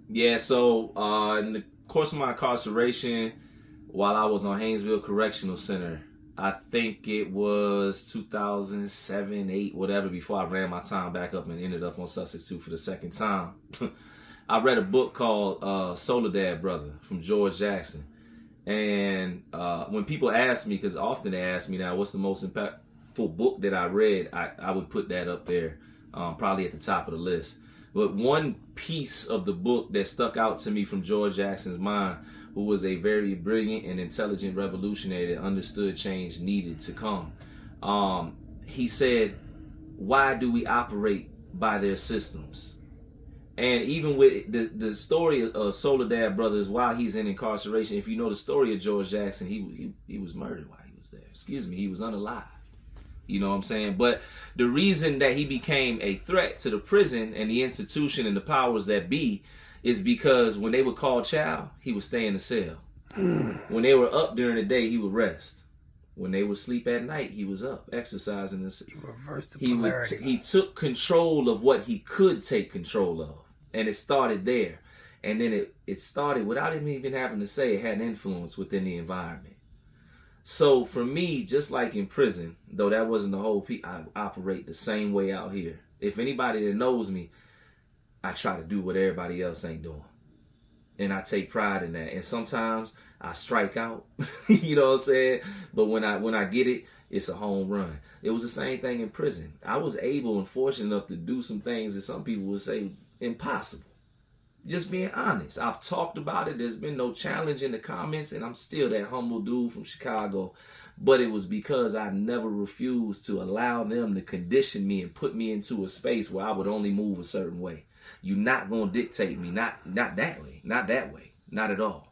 Yeah, so in the course of my incarceration, while I was on Haynesville Correctional Center, I think it was 2007, 8, whatever, before I ran my time back up and ended up on Sussex 2 for the second time. I read a book called Soledad Brother from George Jackson. And when people ask me, because often they ask me now, what's the most impactful book that I read, I would put that up there, probably at the top of the list. But one piece of the book that stuck out to me from George Jackson's mind, who was a very brilliant and intelligent revolutionary that understood change needed to come, he said, why do we operate by their systems? And even with the story of Soledad Brothers, while he's in incarceration, if you know the story of George Jackson, he was murdered while he was there. Excuse me, he was unalived. You know what I'm saying? But the reason that he became a threat to the prison and the institution and the powers that be is because when they would call chow, he would stay in the cell. When they were up during the day, he would rest. When they would sleep at night, he was up exercising. He reversed the polarity. He took control of what he could take control of. And it started there. And then it started without him even having to say it had an influence within the environment. So for me, just like in prison, though that wasn't the whole piece, I operate the same way out here. If anybody that knows me, I try to do what everybody else ain't doing. And I take pride in that. And sometimes I strike out, you know what I'm saying? But when I get it, it's a home run. It was the same thing in prison. I was able and fortunate enough to do some things that some people would say impossible. Just being honest. I've talked about it. There's been no challenge in the comments, and I'm still that humble dude from Chicago. But it was because I never refused to allow them to condition me and put me into a space where I would only move a certain way. You're not going to dictate me. Not that way. Not that way. Not at all.